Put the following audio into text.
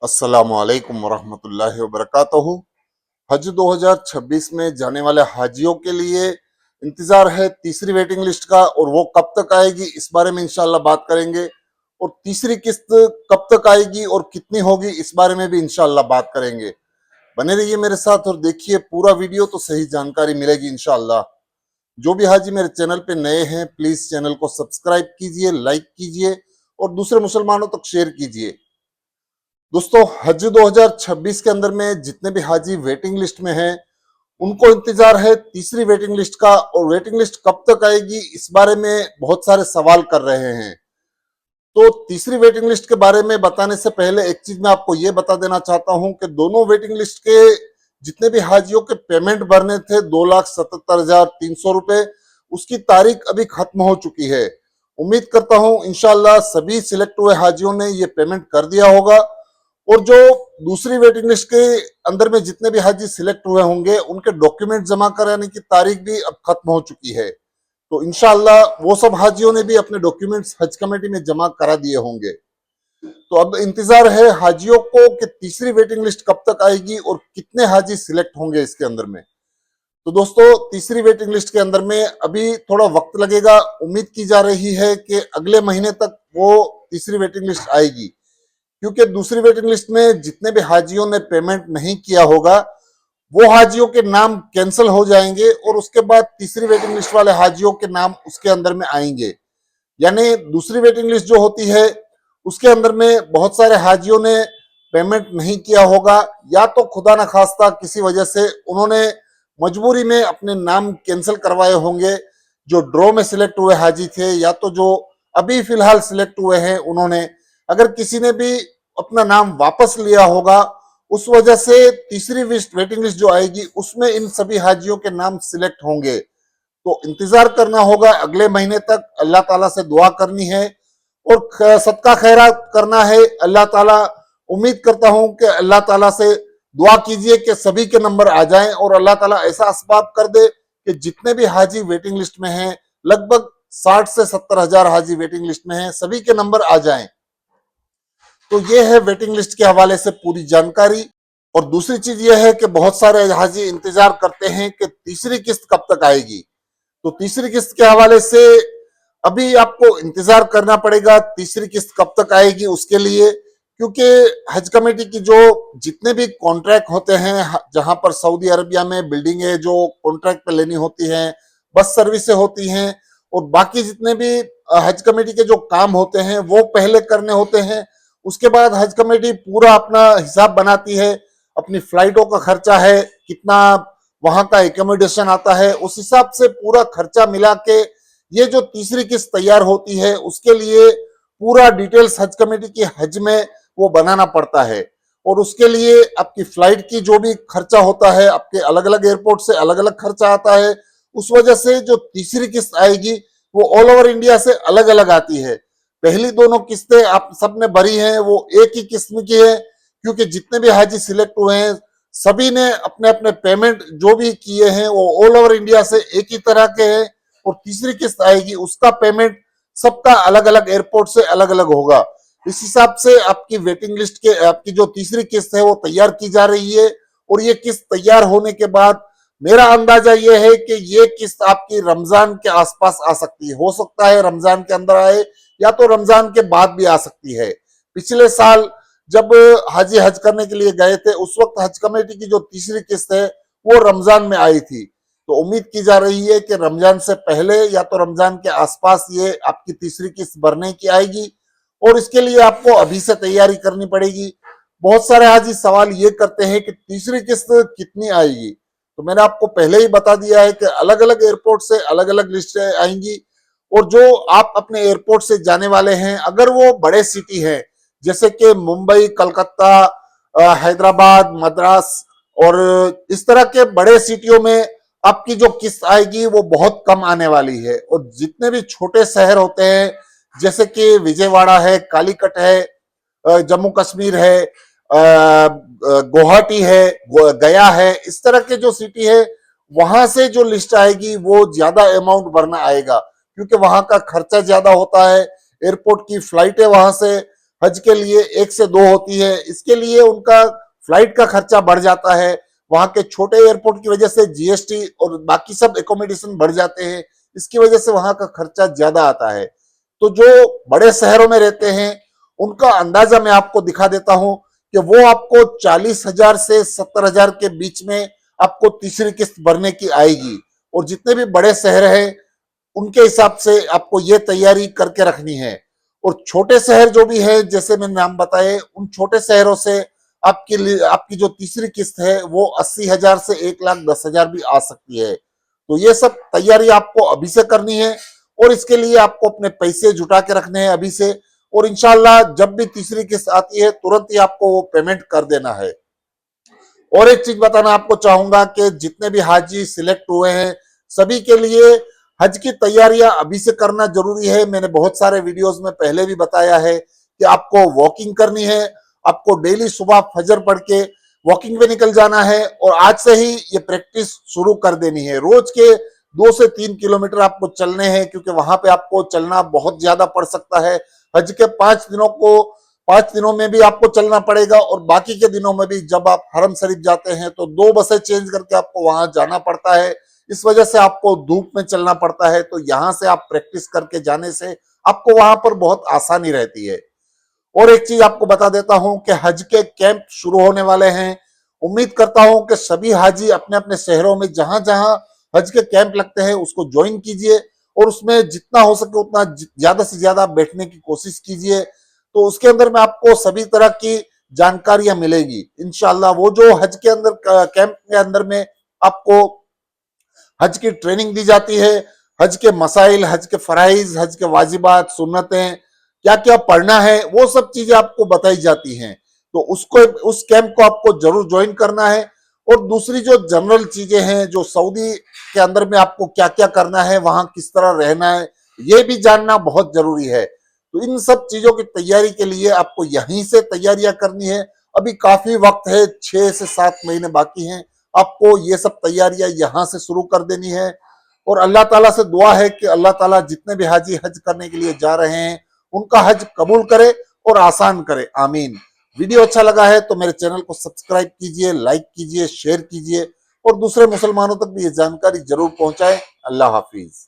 अस्सलामु अलैकुम वरहमतुल्लाहि वबरकातुहू। हज 2026 में जाने वाले हाजियों के लिए इंतजार है तीसरी वेटिंग लिस्ट का, और वो कब तक आएगी इस बारे में इंशाल्लाह बात करेंगे। और तीसरी किस्त कब तक आएगी और कितनी होगी इस बारे में भी इंशाल्लाह बात करेंगे। बने रहिए मेरे साथ और देखिए पूरा वीडियो, तो सही जानकारी मिलेगी इंशाल्लाह। जो भी हाजी मेरे चैनल पे नए हैं प्लीज चैनल को सब्सक्राइब कीजिए, लाइक कीजिए और दूसरे मुसलमानों तक शेयर कीजिए। दोस्तों, हज 2026 के अंदर में जितने भी हाजी वेटिंग लिस्ट में हैं उनको इंतजार है तीसरी वेटिंग लिस्ट का, और वेटिंग लिस्ट कब तक आएगी इस बारे में बहुत सारे सवाल कर रहे हैं। तो तीसरी वेटिंग लिस्ट के बारे में बताने से पहले एक चीज मैं आपको ये बता देना चाहता हूं कि दोनों वेटिंग लिस्ट के जितने भी हाजियों के पेमेंट भरने थे 2,77,300 रुपए, उसकी तारीख अभी खत्म हो चुकी है। उम्मीद करता हूं इंशाल्लाह सभी सिलेक्ट हुए हाजियों ने ये पेमेंट कर दिया होगा, और जो दूसरी वेटिंग लिस्ट के अंदर में जितने भी हाजी सिलेक्ट हुए होंगे उनके डॉक्यूमेंट जमा कराने की तारीख भी अब खत्म हो चुकी है। तो इंशाल्लाह वो सब हाजियों ने भी अपने डॉक्यूमेंट्स हज कमेटी में जमा करा दिए होंगे। तो अब इंतजार है हाजियों को कि तीसरी वेटिंग लिस्ट कब तक आएगी और कितने हाजी सिलेक्ट होंगे इसके अंदर में। तो दोस्तों, तीसरी वेटिंग लिस्ट के अंदर में अभी थोड़ा वक्त लगेगा। उम्मीद की जा रही है कि अगले महीने तक वो तीसरी वेटिंग लिस्ट आएगी, क्योंकि दूसरी वेटिंग लिस्ट में जितने भी हाजियों ने पेमेंट नहीं किया होगा वो हाजियों के नाम कैंसिल हो जाएंगे, और उसके बाद तीसरी वेटिंग लिस्ट वाले हाजियों के नाम उसके अंदर में आएंगे। यानी दूसरी वेटिंग लिस्ट जो होती है उसके अंदर में बहुत सारे हाजियों ने पेमेंट नहीं किया होगा, या तो खुदा न खास्ता किसी वजह से उन्होंने मजबूरी में अपने नाम कैंसिल करवाए होंगे, जो ड्रॉ में सिलेक्ट हुए हाजी थे या तो जो अभी फिलहाल सिलेक्ट हुए हैं उन्होंने। अगर किसी ने भी अपना नाम वापस लिया होगा, उस वजह से तीसरी वेटिंग लिस्ट जो आएगी उसमें इन सभी हाजियों के नाम सिलेक्ट होंगे। तो इंतजार करना होगा अगले महीने तक, अल्लाह ताला से दुआ करनी है और सदका खैरात करना है। अल्लाह ताला, उम्मीद करता हूं कि अल्लाह ताला से दुआ कीजिए कि सभी के नंबर आ जाएं, और अल्लाह ताला ऐसा असबाब कर दे कि जितने भी हाजी वेटिंग लिस्ट में हैं, लगभग 60 से 70 हजार हाजी वेटिंग लिस्ट में हैं, सभी के नंबर आ जाएं। तो ये है वेटिंग लिस्ट के हवाले से पूरी जानकारी। और दूसरी चीज ये है कि बहुत सारे हाजी इंतजार करते हैं कि तीसरी किस्त कब तक आएगी। तो तीसरी किस्त के हवाले से अभी आपको इंतजार करना पड़ेगा तीसरी किस्त कब तक आएगी उसके लिए, क्योंकि हज कमेटी की जो जितने भी कॉन्ट्रैक्ट होते हैं, जहां पर सऊदी अरबिया में बिल्डिंगें जो कॉन्ट्रैक्ट पे लेनी होती हैं, बस सर्विसें होती हैं, और बाकी जितने भी हज कमेटी के जो काम होते हैं वो पहले करने होते हैं। उसके बाद हज कमेटी पूरा अपना हिसाब बनाती है, अपनी फ्लाइटों का खर्चा है कितना, वहां का एकोमोडेशन आता है, उस हिसाब से पूरा खर्चा मिला के ये जो तीसरी किस्त तैयार होती है उसके लिए पूरा डिटेल्स हज कमेटी की हज में वो बनाना पड़ता है। और उसके लिए आपकी फ्लाइट की जो भी खर्चा होता है, आपके अलग अलग एयरपोर्ट से अलग अलग खर्चा आता है। उस वजह से जो तीसरी किस्त आएगी वो ऑल ओवर इंडिया से अलग अलग आती है। पहली दोनों किस्तें आप सबने भरी हैं वो एक ही किस्म की है, क्योंकि जितने भी हाजी सिलेक्ट हुए हैं सभी ने अपने अपने पेमेंट जो भी किए हैं वो ऑल ओवर इंडिया से एक ही तरह के हैं। और तीसरी किस्त आएगी उसका पेमेंट सबका अलग अलग एयरपोर्ट से अलग अलग होगा। इस हिसाब से आपकी वेटिंग लिस्ट के आपकी जो तीसरी किस्त है वो तैयार की जा रही है, और ये किस्त तैयार होने के बाद मेरा अंदाजा ये है कि ये किस्त आपकी रमजान के आसपास आ सकती है। हो सकता है रमजान के अंदर आए या तो रमजान के बाद भी आ सकती है। पिछले साल जब हाजी हज करने के लिए गए थे उस वक्त हज कमेटी की जो तीसरी किस्त है वो रमजान में आई थी। तो उम्मीद की जा रही है कि रमजान से पहले या तो रमजान के आसपास ये आपकी तीसरी किस्त भरने की आएगी, और इसके लिए आपको अभी से तैयारी करनी पड़ेगी। बहुत सारे हाजी सवाल ये करते हैं कि तीसरी किस्त कितनी आएगी, तो मैंने आपको पहले ही बता दिया है कि अलग अलग एयरपोर्ट से अलग अलग लिस्टें आएंगी। और जो आप अपने एयरपोर्ट से जाने वाले हैं, अगर वो बड़े सिटी हैं जैसे कि मुंबई, कलकत्ता, हैदराबाद, मद्रास और इस तरह के बड़े सिटियों में आपकी जो किस्त आएगी वो बहुत कम आने वाली है। और जितने भी छोटे शहर होते हैं जैसे कि विजयवाड़ा है, कालीकट है, जम्मू कश्मीर है, गुवाहाटी है, गया है, इस तरह के जो सिटी है वहां से जो लिस्ट आएगी वो ज्यादा अमाउंट भरना आएगा, क्योंकि वहां का खर्चा ज्यादा होता है। एयरपोर्ट की फ्लाइटें वहां से हज के लिए 1 से 2 होती है, इसके लिए उनका फ्लाइट का खर्चा बढ़ जाता है। वहां के छोटे एयरपोर्ट की वजह से जीएसटी और बाकी सब एकोमोडेशन बढ़ जाते हैं, इसकी वजह से वहां का खर्चा ज्यादा आता है। तो जो बड़े शहरों में रहते हैं उनका अंदाजा मैं आपको दिखा देता हूं कि वो आपको 40,000 से 70,000 के बीच में आपको तीसरी किस्त भरने की आएगी। और जितने भी बड़े शहर हैं उनके हिसाब से आपको ये तैयारी करके रखनी है। और छोटे शहर जो भी है, जैसे मैंने नाम बताए, उन छोटे शहरों से आपकी जो तीसरी किस्त है वो 80,000 से 1,10,000 भी आ सकती है। तो ये सब तैयारी आपको अभी से करनी है और इसके लिए आपको अपने पैसे जुटा के रखने हैं अभी से। और इंशाल्लाह जब भी तीसरी किस्त आती है तुरंत ही आपको वो पेमेंट कर देना है। और एक चीज बताना आपको चाहूंगा कि जितने भी हाजी सिलेक्ट हुए हैं सभी के लिए हज की तैयारियां अभी से करना जरूरी है। मैंने बहुत सारे वीडियोस में पहले भी बताया है कि आपको वॉकिंग करनी है, आपको डेली सुबह फजर पढ़ के वॉकिंग पे निकल जाना है और आज से ही ये प्रैक्टिस शुरू कर देनी है। रोज के 2 से 3 किलोमीटर आपको चलने हैं, क्योंकि वहां पे आपको चलना बहुत ज्यादा पड़ सकता है। हज के 5 दिनों में भी आपको चलना पड़ेगा और बाकी के दिनों में भी जब आप हरम शरीफ जाते हैं तो 2 बसें चेंज करके आपको वहां जाना पड़ता है। इस वजह से आपको धूप में चलना पड़ता है। तो यहां से आप प्रैक्टिस करके जाने से आपको वहां पर बहुत आसानी रहती है। और एक चीज आपको बता देता हूं कि हज के कैंप शुरू होने वाले हैं। उम्मीद करता हूं कि सभी हाजी अपने अपने शहरों में जहां जहां हज के कैंप लगते हैं उसको ज्वाइन कीजिए और उसमें जितना हो सके उतना ज्यादा से ज्यादा बैठने की कोशिश कीजिए। तो उसके अंदर में आपको सभी तरह की जानकारियां मिलेगी इंशाल्लाह। वो जो हज के अंदर कैंप के अंदर में आपको हज की ट्रेनिंग दी जाती है, हज के मसाइल, हज के फराइज, हज के वाजिबात, सुन्नतें, क्या क्या पढ़ना है, वो सब चीजें आपको बताई जाती हैं। तो उस कैंप को आपको जरूर ज्वाइन करना है। और दूसरी जो जनरल चीजें हैं, जो सऊदी के अंदर में आपको क्या क्या करना है, वहां किस तरह रहना है, ये भी जानना बहुत जरूरी है। तो इन सब चीजों की तैयारी के लिए आपको यहीं से तैयारियां करनी है। अभी काफी वक्त है, 6 से 7 महीने बाकी हैं। आपको ये सब तैयारियां यहां से शुरू कर देनी है। और अल्लाह ताला से दुआ है कि अल्लाह ताला जितने भी हाजी हज करने के लिए जा रहे हैं उनका हज कबूल करे और आसान करे, आमीन। वीडियो अच्छा लगा है तो मेरे चैनल को सब्सक्राइब कीजिए, लाइक कीजिए, शेयर कीजिए और दूसरे मुसलमानों तक भी ये जानकारी जरूर पहुंचाएं। अल्लाह हाफिज।